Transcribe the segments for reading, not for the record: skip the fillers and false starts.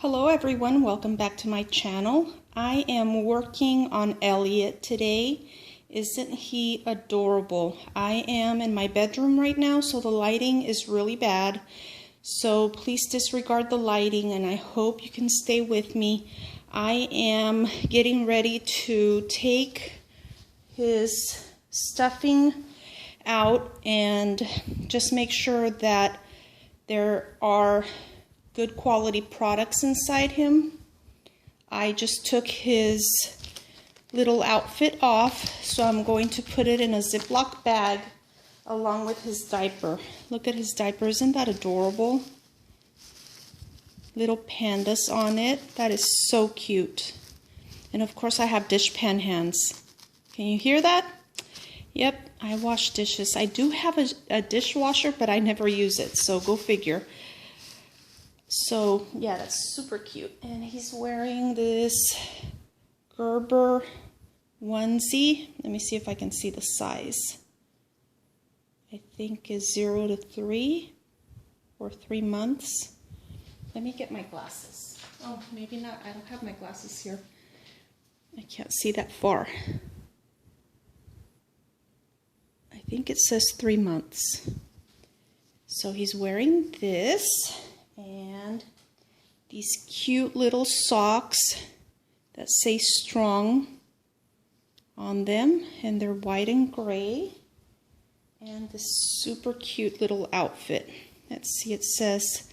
Hello everyone, welcome back to my channel. I am working on Elliott today. Isn't he adorable? I am in my bedroom right now, so the lighting is really bad. So please disregard the lighting and I hope you can stay with me. I am getting ready to take his stuffing out and just make sure that there are good quality products inside him. I just took his little outfit off, so I'm going to put it in a Ziploc bag along with his diaper. Look at his diaper, isn't that adorable? Little pandas on it, that is so cute. And of course I have dishpan hands. Can you hear that? Yep, I wash dishes. I do have a dishwasher, but I never use it, so go figure. So yeah, that's super cute. And he's wearing this Gerber onesie. Let me see if I can see the size. I think is 0 to 3 or 3 months. Let me get my glasses. Oh, maybe not. I don't have my glasses here. I can't see that far. I think it says 3 months. So he's wearing this. And these cute little socks that say strong on them, and they're white and gray, and this super cute little outfit. Let's see, it says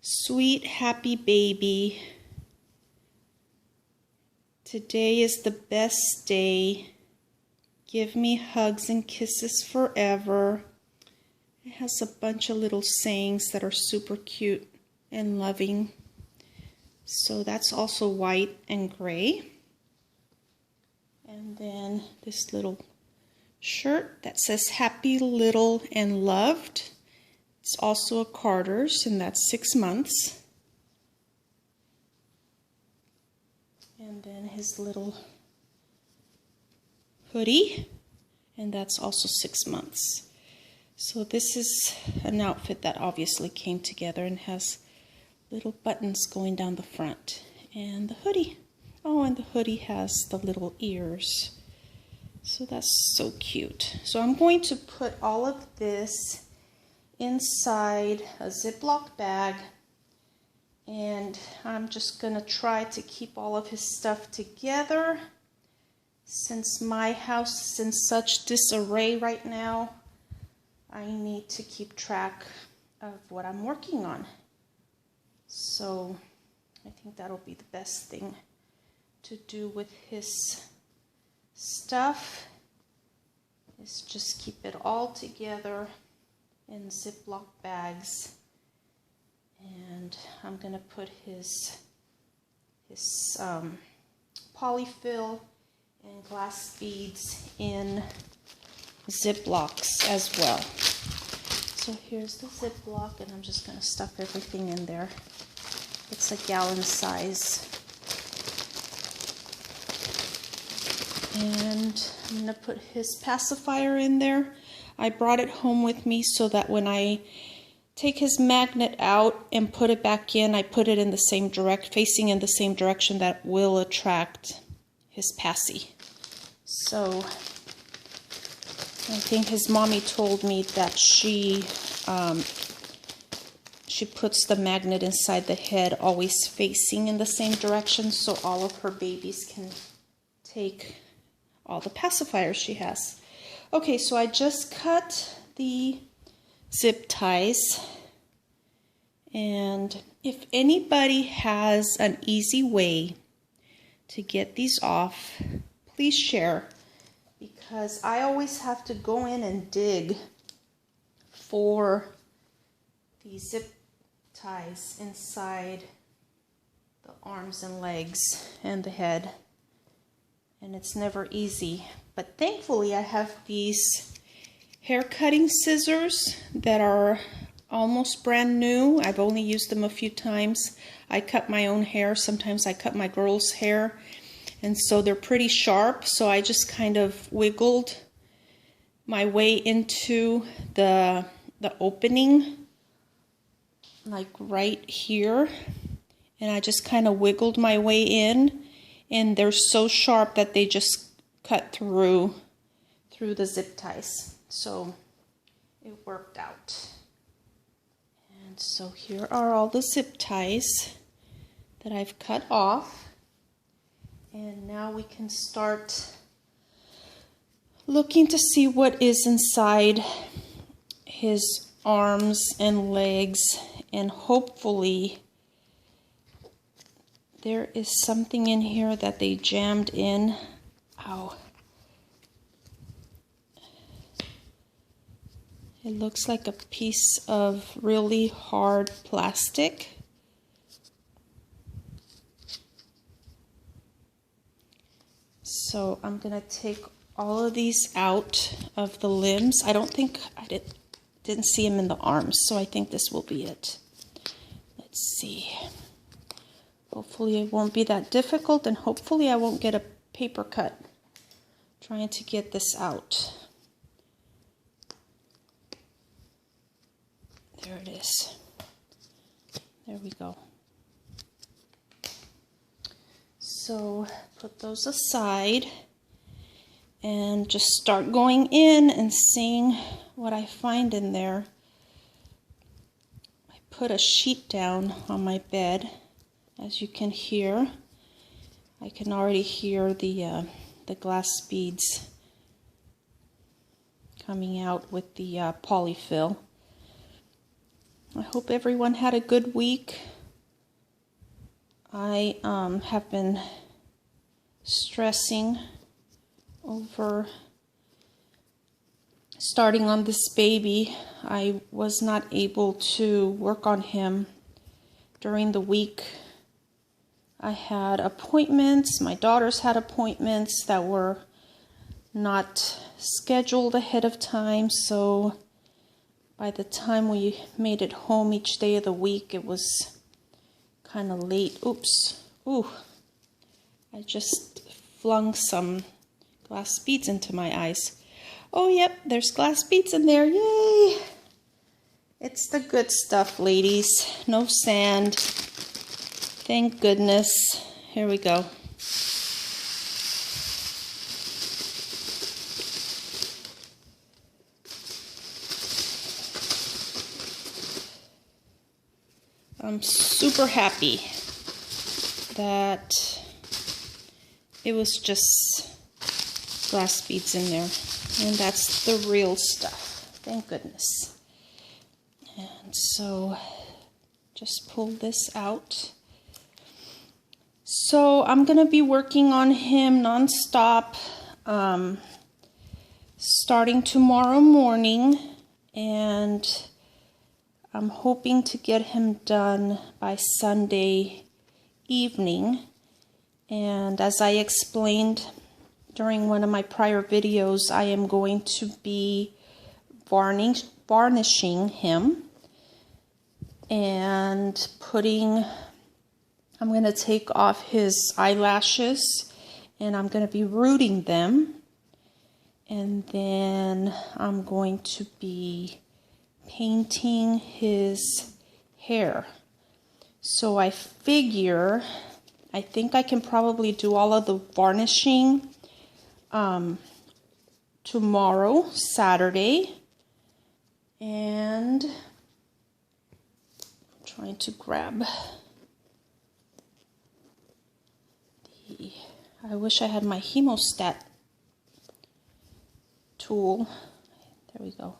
sweet happy baby, today is the best day, give me hugs and kisses forever. It has a bunch of little sayings that are super cute and loving. So that's also white and gray. And then this little shirt that says happy little and loved. It's also a Carter's, and that's 6 months. And then his little hoodie, and that's also 6 months. So this is an outfit that obviously came together and has little buttons going down the front. And the hoodie. Oh, and the hoodie has the little ears. So that's so cute. So I'm going to put all of this inside a Ziploc bag. And I'm just going to try to keep all of his stuff together. Since my house is in such disarray right now, I need to keep track of what I'm working on. So I think that'll be the best thing to do with his stuff, is just keep it all together in Ziploc bags. And I'm going to put his polyfill and glass beads in Ziplocs as well. So here's the Ziploc, and I'm just going to stuff everything in there. It's a gallon size. And I'm going to put his pacifier in there. I brought it home with me so that when I take his magnet out and put it back in, I put it in the same facing in the same direction that will attract his passy. So I think his mommy told me that she puts the magnet inside the head always facing in the same direction, so all of her babies can take all the pacifiers she has. Okay, so I just cut the zip ties, and if anybody has an easy way to get these off, please share. Because I always have to go in and dig for the zip ties inside the arms and legs and the head. And it's never easy. But thankfully I have these hair cutting scissors that are almost brand new. I've only used them a few times. I cut my own hair. Sometimes I cut my girls' hair. And so they're pretty sharp, so I just kind of wiggled my way into the opening, like right here, and I just kind of wiggled my way in, and they're so sharp that they just cut through the zip ties. So it worked out. And so here are all the zip ties that I've cut off. And now we can start looking to see what is inside his arms and legs, and hopefully there is something in here that they jammed in. Ow. It looks like a piece of really hard plastic. So I'm gonna take all of these out of the limbs. I don't think I didn't see him in the arms, so I think this will be it. Let's see. Hopefully it won't be that difficult, and hopefully I won't get a paper cut trying to get this out. There it is. There we go. So put those aside and just start going in and seeing what I find in there. I put a sheet down on my bed, as you can hear. I can already hear the glass beads coming out with the polyfill. I hope everyone had a good week. I have been stressing over starting on this baby. I was not able to work on him during the week. I had appointments. My daughters had appointments that were not scheduled ahead of time, so by the time we made it home each day of the week, it was kind of late. Oops. Ooh. I just flung some glass beads into my eyes. Oh, yep, there's glass beads in there. Yay! It's the good stuff, ladies. No sand. Thank goodness. Here we go. I'm super happy that it was just glass beads in there, and that's the real stuff. Thank goodness. And so just pull this out. So I'm gonna be working on him nonstop starting tomorrow morning, and I'm hoping to get him done by Sunday evening. And as I explained during one of my prior videos, I am going to be varnishing him and I'm going to take off his eyelashes, and I'm going to be rooting them, and then I'm going to be painting his hair. So I think I can probably do all of the varnishing tomorrow, Saturday. And I'm trying to grab I wish I had my hemostat tool. There we go.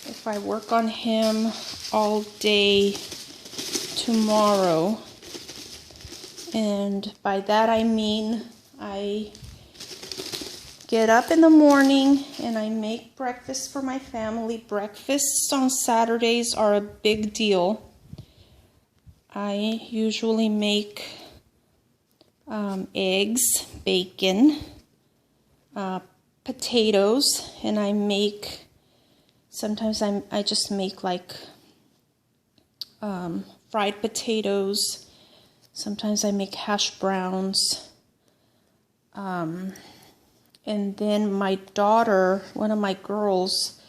If I work on him all day tomorrow, and by that I mean I get up in the morning and I make breakfast for my family. Breakfasts on Saturdays are a big deal. I usually make eggs, bacon, potatoes, and I make, sometimes I just make like fried potatoes. Sometimes I make hash browns. And then my daughter, one of my girls,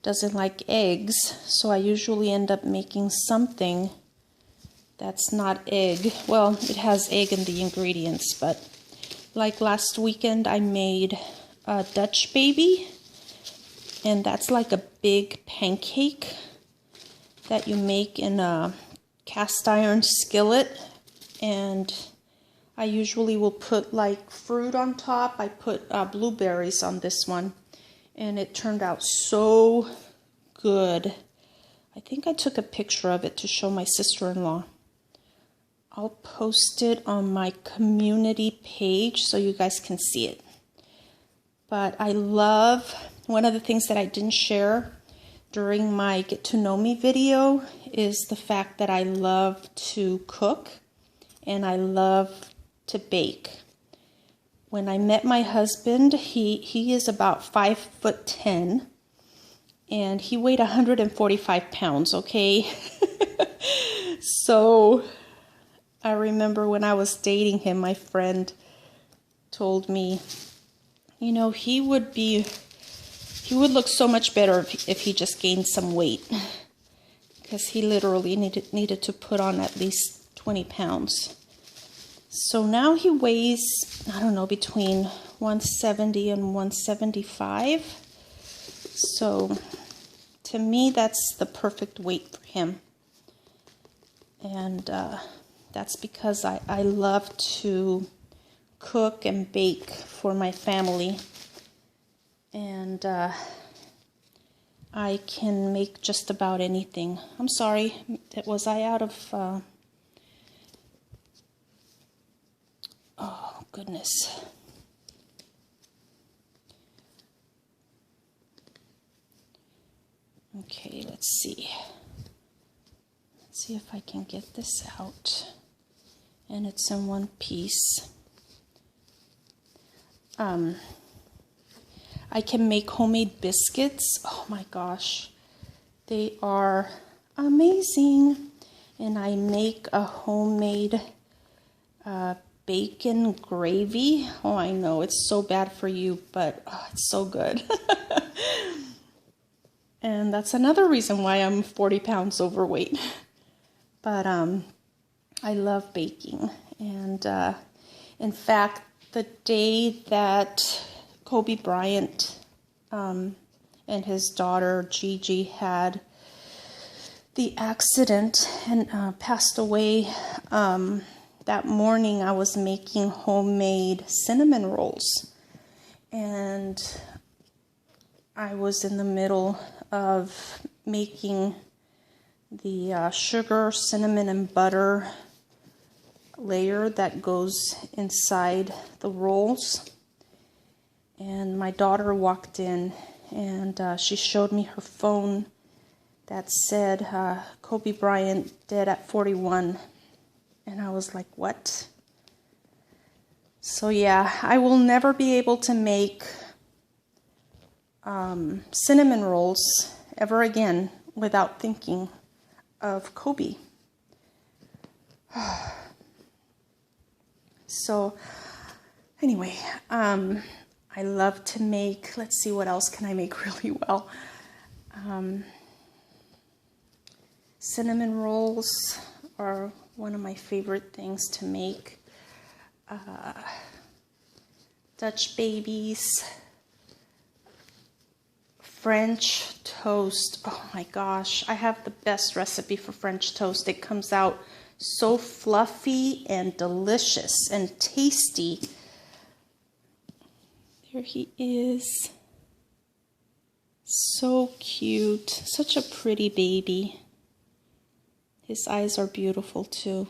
doesn't like eggs, so I usually end up making something that's not egg. Well, it has egg in the ingredients, but like last weekend I made a Dutch baby, and that's like a big pancake that you make in a cast iron skillet, and I usually will put like fruit on top. I put blueberries on this one, and it turned out so good. I think I took a picture of it to show my sister-in-law. I'll post it on my community page so you guys can see it. But I love, one of the things that I didn't share during my Get to Know Me video is the fact that I love to cook and I love to bake. When I met my husband, he is about 5'10", and he weighed 145 pounds, okay? So I remember when I was dating him, my friend told me, you know, he would look so much better if he just gained some weight, because he literally needed to put on at least 20 pounds. So now he weighs, I don't know, between 170 and 175. So to me, that's the perfect weight for him. And that's because I love to cook and bake for my family. And I can make just about anything. I'm sorry, was I out of... oh, goodness. Okay, let's see. Let's see if I can get this out. And it's in one piece. I can make homemade biscuits. Oh my gosh. They are amazing. And I make a homemade bacon gravy. Oh, I know, it's so bad for you, but oh, it's so good. And that's another reason why I'm 40 pounds overweight. But I love baking. And in fact, the day that Kobe Bryant and his daughter Gigi had the accident and passed away, that morning I was making homemade cinnamon rolls, and I was in the middle of making the sugar, cinnamon, and butter layer that goes inside the rolls. And my daughter walked in, and she showed me her phone that said Kobe Bryant dead at 41. And I was like, what? So yeah, I will never be able to make cinnamon rolls ever again without thinking of Kobe. So anyway, I love to make, let's see, what else can I make really well? Cinnamon rolls are one of my favorite things to make. Dutch babies, French toast. Oh my gosh, I have the best recipe for French toast. It comes out so fluffy and delicious and tasty. There he is. So cute. Such a pretty baby. His eyes are beautiful too,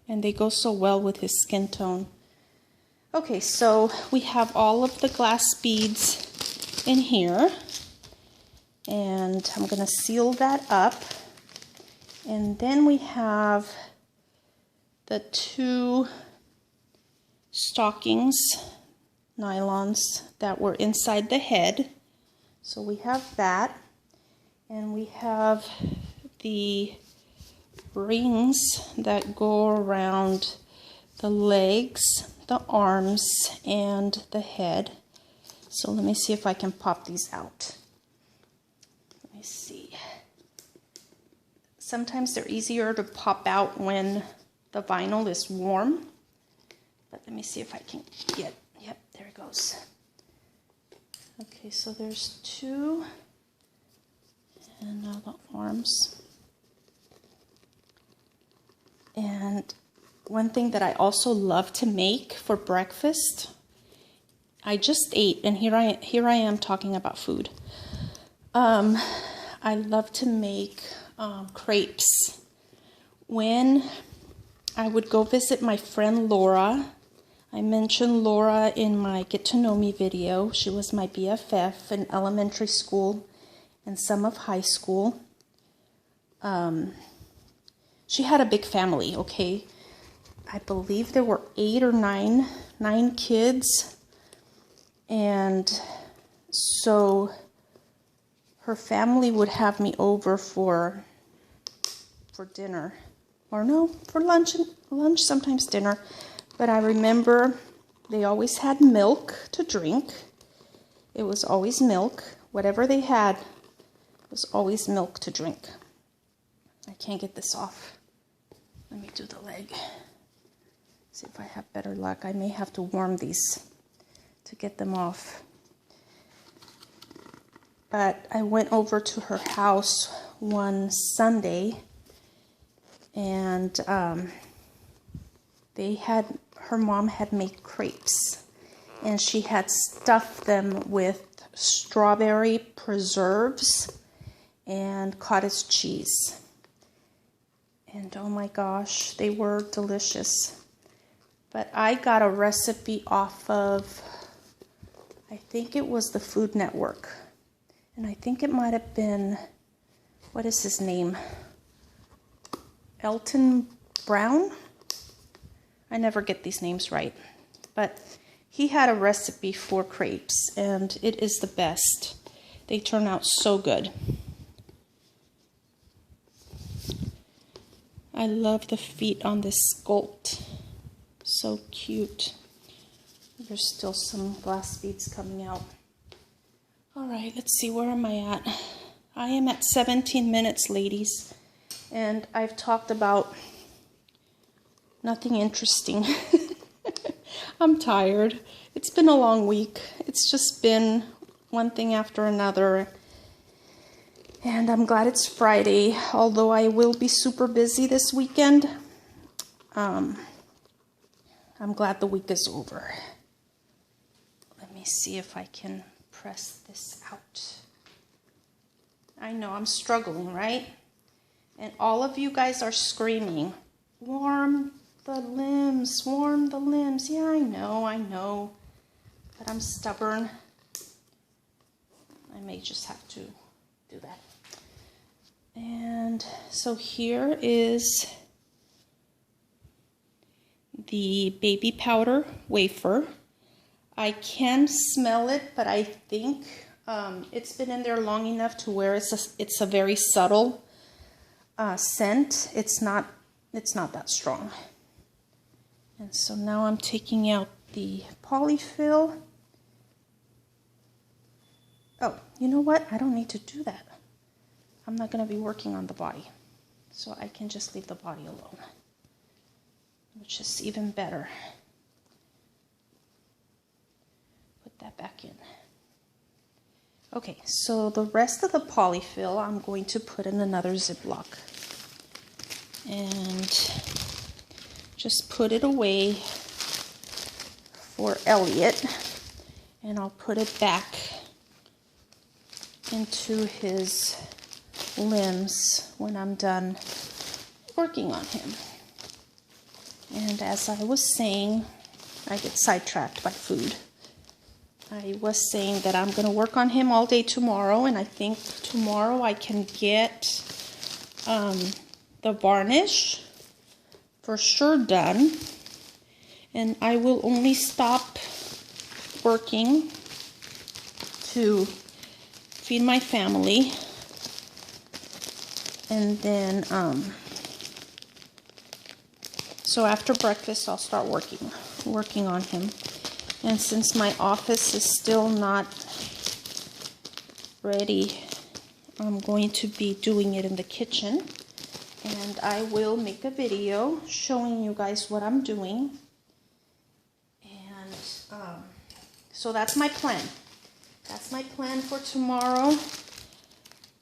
and they go so well with his skin tone. Okay, so we have all of the glass beads in here, and I'm going to seal that up. And then we have the two stockings, nylons, that were inside the head. So we have that, and we have the rings that go around the legs, the arms, and the head. So let me see if I can pop these out. Let me see. Sometimes they're easier to pop out when the vinyl is warm. But let me see if I can get, yep, there it goes. Okay, so there's 2. And now the arms. And one thing that I also love to make for breakfast, I just ate, and here I am talking about food. I love to make crepes. When I would go visit my friend Laura, I mentioned Laura in my Get to Know Me video. She was my BFF in elementary school and some of high school. She had a big family, okay? I believe there were 8 or 9 kids. And so her family would have me over for dinner. Or no, for lunch, sometimes dinner. But I remember they always had milk to drink. It was always milk. Whatever they had was always milk to drink. I can't get this off. Let me do the leg. See if I have better luck. I may have to warm these to get them off. But I went over to her house one Sunday, and her mom had made crepes, and she had stuffed them with strawberry preserves and cottage cheese. And oh my gosh, they were delicious. But I got a recipe off of, I think it was the Food Network. And I think it might have been, what is his name? Elton Brown? I never get these names right. But he had a recipe for crepes, and it is the best. They turn out so good. I love the feet on this sculpt. So cute. There's still some glass beads coming out. All right, let's see, where am I at? I am at 17 minutes, ladies. And I've talked about nothing interesting. I'm tired. It's been a long week. It's just been one thing after another. And I'm glad it's Friday, although I will be super busy this weekend. I'm glad the week is over. Let me see if I can press this out. I know I'm struggling, right? And all of you guys are screaming, warm the limbs, warm the limbs. Yeah, I know. But I'm stubborn. I may just have to do that. And so here is the baby powder wafer. I can smell it, but I think it's been in there long enough to where it's a very subtle scent. It's not that strong. And so now I'm taking out the polyfill. Oh, you know what? I don't need to do that. I'm not going to be working on the body, so I can just leave the body alone, which is even better. Put that back in. Okay, so the rest of the polyfill I'm going to put in another Ziploc and just put it away for Elliott, and I'll put it back into his limbs when I'm done working on him. And as I was saying, I get sidetracked by food. I was saying that I'm going to work on him all day tomorrow, and I think tomorrow I can get the varnish for sure done, and I will only stop working to feed my family, and then so after breakfast I'll start working on him. And since my office is still not ready, I'm going to be doing it in the kitchen. And I will make a video showing you guys what I'm doing. And so that's my plan. That's my plan for tomorrow,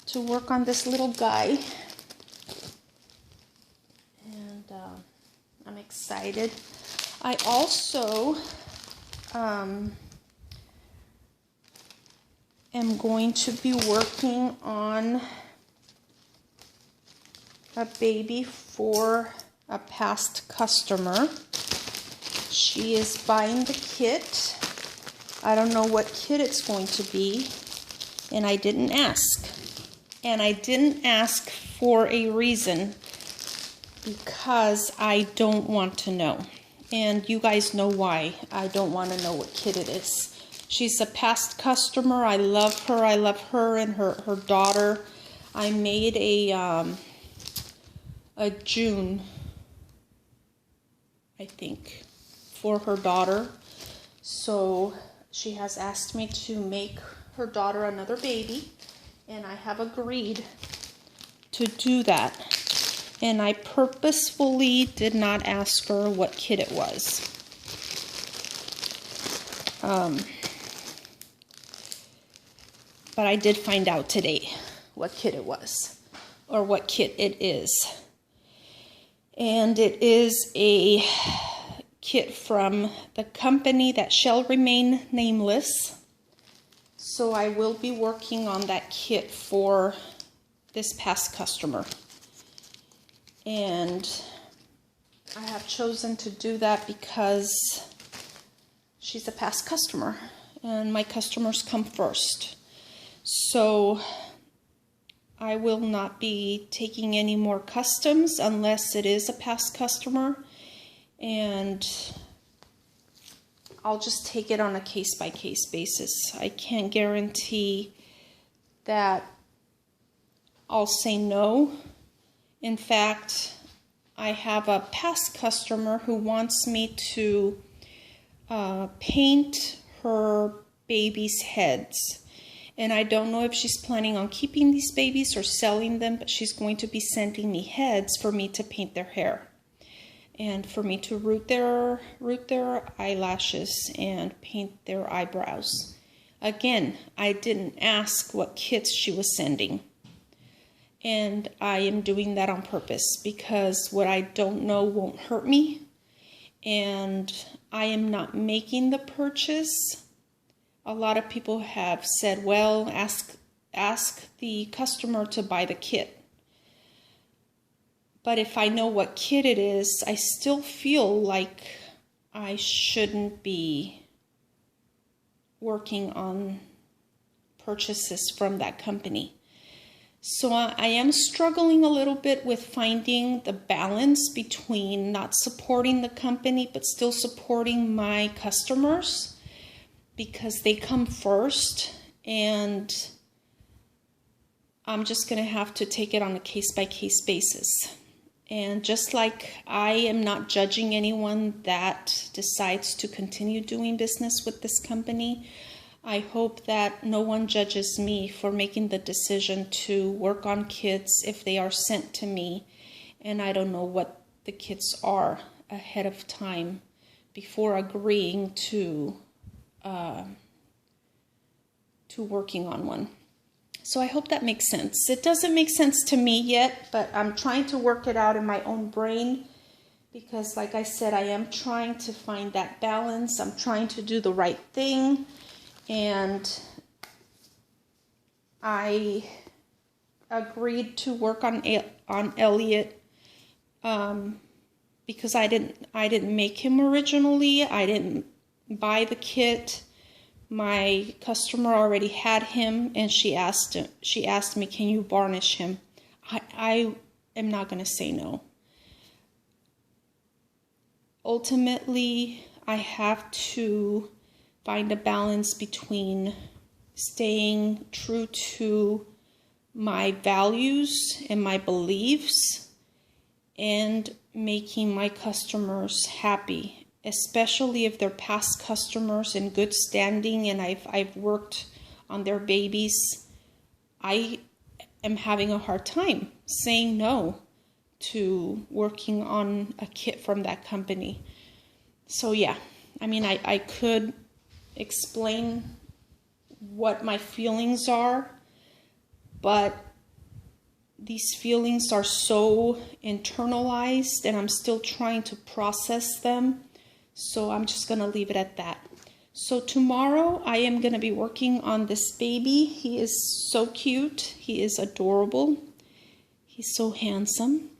to work on this little guy. And I'm excited. I also am going to be working on a baby for a past customer. She is buying the kit. I don't know what kit it's going to be, and I didn't ask. And I didn't ask for a reason, because I don't want to know. And you guys know why I don't want to know what kit it is. She's a past customer. I love her. I love her and her daughter. I made a June, I think, for her daughter. So she has asked me to make her daughter another baby, and I have agreed to do that. And I purposefully did not ask her what kit it was. But I did find out today what kit it was, or what kit it is. And it is a kit from the company that shall remain nameless. So I will be working on that kit for this past customer. And I have chosen to do that because she's a past customer, and my customers come first. So I will not be taking any more customs unless it is a past customer, and I'll just take it on a case-by-case basis. I can't guarantee that I'll say no. In fact, I have a past customer who wants me to paint her babies' heads. And I don't know if she's planning on keeping these babies or selling them, but she's going to be sending me heads for me to paint their hair. And for me to root their eyelashes and paint their eyebrows. Again, I didn't ask what kits she was sending. And I am doing that on purpose, because what I don't know won't hurt me. And I am not making the purchase. A lot of people have said, well, ask the customer to buy the kit. But if I know what kit it is, I still feel like I shouldn't be working on purchases from that company. So I am struggling a little bit with finding the balance between not supporting the company but still supporting my customers, because they come first, and I'm just going to have to take it on a case-by-case basis. And just like I am not judging anyone that decides to continue doing business with this company, I hope that no one judges me for making the decision to work on kits if they are sent to me and I don't know what the kits are ahead of time before agreeing to working on one. So I hope that makes sense. It doesn't make sense to me yet, but I'm trying to work it out in my own brain, because like I said, I am trying to find that balance. I'm trying to do the right thing, and I agreed to work on Elliott because I didn't make him originally. I didn't buy the kit. My customer already had him, and she asked me, can you varnish him? I am not going to say no. Ultimately, I have to find a balance between staying true to my values and my beliefs and making my customers happy especially if they're past customers in good standing and I've worked on their babies. I am having a hard time saying no to working on a kit from that company. So yeah, I mean, I could explain what my feelings are, but these feelings are so internalized and I'm still trying to process them. So I'm just going to leave it at that. So tomorrow I am going to be working on this baby. He is so cute. He is adorable. He's so handsome.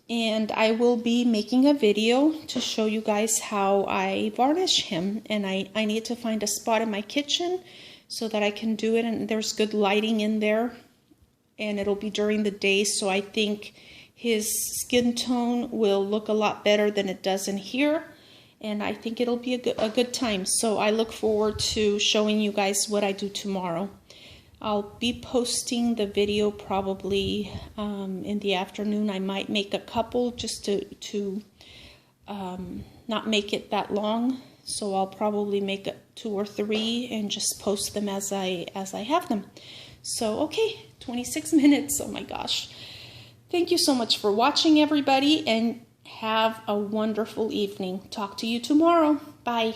And I will be making a video to show you guys how I varnish him. And I need to find a spot in my kitchen so that I can do it. And there's good lighting in there. And it'll be during the day. So I think his skin tone will look a lot better than it does in here. And I think it'll be a good time. So I look forward to showing you guys what I do tomorrow. I'll be posting the video probably in the afternoon. I might make a couple just to not make it that long. So I'll probably make 2 or 3 and just post them as I have them. So okay, 26 minutes. Oh my gosh. Thank you so much for watching, everybody, and have a wonderful evening. Talk to you tomorrow. Bye.